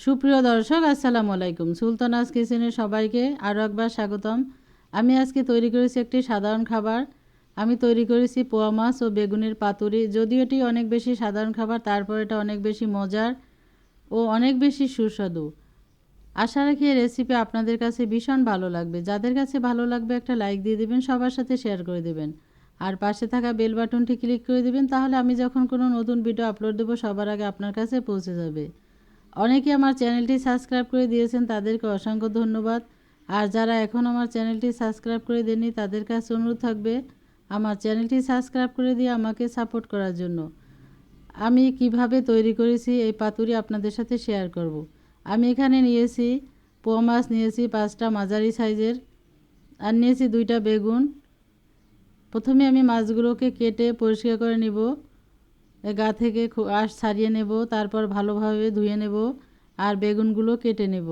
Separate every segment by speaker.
Speaker 1: সুপ্রিয় দর্শক, আসসালামু আলাইকুম। সুলতানাস কিচেনে সবাইকে আরও একবার স্বাগতম। আমি আজকে তৈরি করেছি একটি সাধারণ খাবার। আমি তৈরি করেছি পোয়া মাছ ও বেগুনের পাতুরি। যদিও এটি অনেক বেশি সাধারণ খাবার, তারপর এটা অনেক বেশি মজার ও অনেক বেশি সুস্বাদু। আশা রাখি এই রেসিপি আপনাদের কাছে ভীষণ ভালো লাগবে। যাদের কাছে ভালো লাগবে একটা লাইক দিয়ে দেবেন, সবার সাথে শেয়ার করে দেবেন, আর পাশে থাকা বেল বাটনটি ক্লিক করে দেবেন। তাহলে আমি যখন কোনো নতুন ভিডিও আপলোড দেবো সবার আগে আপনার কাছে পৌঁছে যাবে। অনেকে আমার চ্যানেলটি সাবস্ক্রাইব করে দিয়েছেন, তাদেরকে অসংখ্য ধন্যবাদ। আর যারা এখন আমার চ্যানেলটি সাবস্ক্রাইব করে দেননি তাদের কাছে অনুরোধ থাকবে আমার চ্যানেলটি সাবস্ক্রাইব করে দিয়ে আমাকে সাপোর্ট করার জন্য। আমি কিভাবে তৈরি করেছি এই পাতুরি আপনাদের সাথে শেয়ার করব। আমি এখানে নিয়েছি পোয়া মাছ, নিয়েছি 5টা মাঝারি সাইজের, আর নিয়েছি 2টা বেগুন। প্রথমে আমি মাছগুলোকে কেটে পরিষ্কার করে নেব, গা থেকে আঁশ ছাড়িয়ে নেব, তারপর ভালোভাবে ধুয়ে নেব আর বেগুনগুলো কেটে নেব।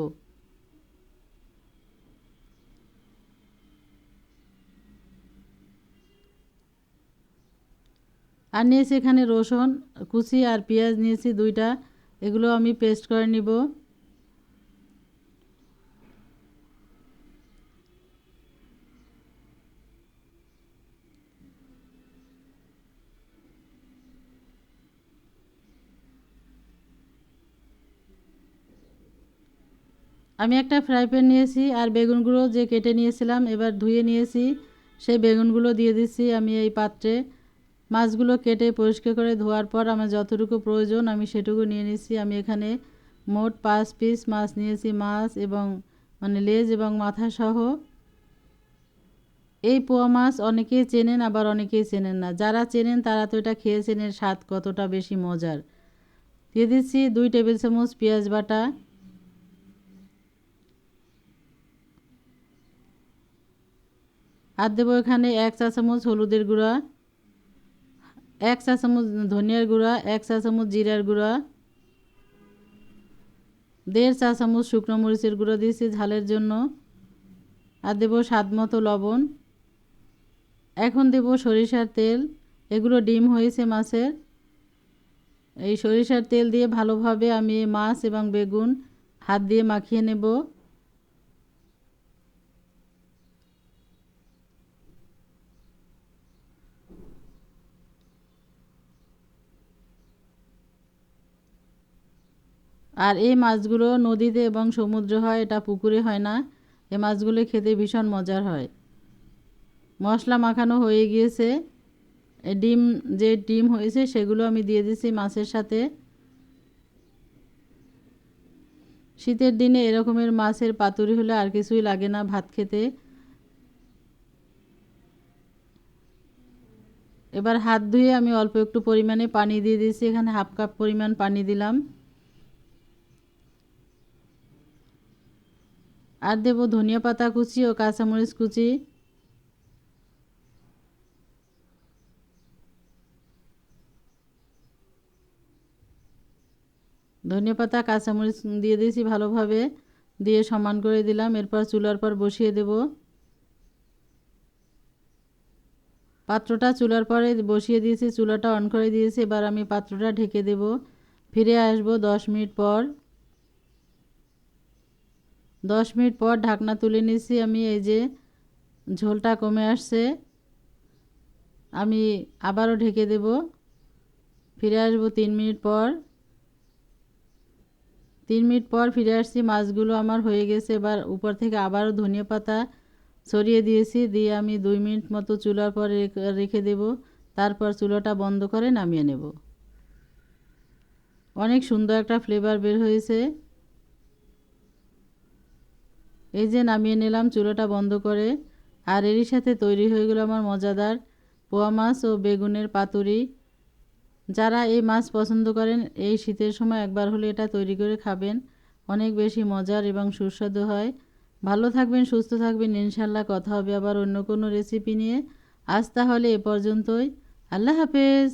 Speaker 1: আর নিয়েছি এখানে রসুন কুচি আর পেঁয়াজ নিয়েছি 2টা, এগুলো আমি পেস্ট করে নিব। আমি একটা ফ্রাই প্যান নিয়েছি আর বেগুনগুলো যে কেটে নিয়েছিলাম এবার ধুয়ে নিয়েছি, সেই বেগুনগুলো দিয়ে দিচ্ছি আমি এই পাত্রে। মাছগুলো কেটে পরিষ্কার করে ধোয়ার পর আমার যতটুকু প্রয়োজন আমি সেটুকু নিয়ে নিয়েছি। আমি এখানে মোট 5 পিস মাছ নিয়েছি, মাছ এবং লেজ এবং মাথা সহ। এই পোয়া মাছ অনেকেই চেনেন আবার অনেকেই চেনেন না। যারা চেনেন তারা তো এটা খেয়েছেন, এর স্বাদ কতটা বেশি মজার। দিয়ে দিচ্ছি 2 টেবিল চামচ পেঁয়াজ বাটা, আর দেবো এখানে 1 চা চামচ হলুদের গুঁড়া, 1 চা চামচ ধনিয়ার গুঁড়া, 1 চা চামচ জিরার গুঁড়া, 1.5 চা চামচ শুকনো মরিচের গুঁড়ো দিয়েছি ঝালের জন্য, আর দেবো স্বাদ মতো লবণ। এখন দেব সরিষার তেল, এগুলো ডিম হয়েছে মাছের। এই সরিষার তেল দিয়ে ভালোভাবে আমি মাছ এবং বেগুন হাত দিয়ে মাখিয়ে নেব। আর এই মাছগুলো নদীতে এবং সমুদ্রে হয়, এটা পুকুরে হয় না। এই মাছগুলো খেতে ভীষণ মজার হয়। মশলা মাখানো হয়ে গিয়েছে, ডিম হয়েছে সেগুলো আমি দিয়ে দিচ্ছি মাছের সাথে। শীতের দিনে এরকমের মাছের পাতুরি হলে আর কিছুই লাগে না ভাত খেতে। এবার হাত ধুয়ে আমি অল্প একটু পরিমাণে পানি দিয়ে দিয়েছি, এখানে 1/2 কাপ পরিমাণ পানি দিলাম। আর দেব ধনিয়া পাতা কুচি ও কাঁচামরিচ কুচি। ধনিয়া পাতা কাঁচামরিচ দিয়ে দিয়েছি ভালোভাবে, দিয়ে সমান করে দিলাম। এরপর চুলার পর বসিয়ে দেব। পাত্রটা চুলার পরে বসিয়ে দিয়েছি, চুলাটা অন করে দিয়েছি। এবার আমি পাত্রটা ঢেকে দেব। ফিরে আসবো 10 মিনিট পর। 10 মিনিট পর ঢাকনা তুলে নিয়েছি আমি। এই যে ঝোলটা কমে আসছে, আমি আবারও ঢেকে দেব। ফিরে আসবো 3 মিনিট পর। 3 মিনিট পর ফিরে আসছি, মাছগুলো আমার হয়ে গেছে। এবার উপর থেকে আবারও ধনিয়া পাতা ছড়িয়ে দিয়েছি, দিয়ে আমি 2 মিনিট মতো চুলার পর রেখে দেব। তারপর চুলাটা বন্ধ করে নামিয়ে নেব। অনেক সুন্দর একটা ফ্লেভার বের হয়েছে। এই যে নামিয়ে নিলাম চুলাটা বন্ধ করে। আর এরই সাথে তৈরি হয়ে গেল আমার মজাদার পোয়া মাছ ও বেগুনের পাতুরি। যারা এই মাছ পছন্দ করেন এই শীতের সময় একবার হলে এটা তৈরি করে খাবেন, অনেক বেশি মজার এবং সুস্বাদু হয়। ভালো থাকবেন, সুস্থ থাকবেন, ইনশাল্লাহ কথা হবে আবার অন্য কোনো রেসিপি নিয়ে। আজ তাহলে এ পর্যন্তই। আল্লাহ হাফেজ।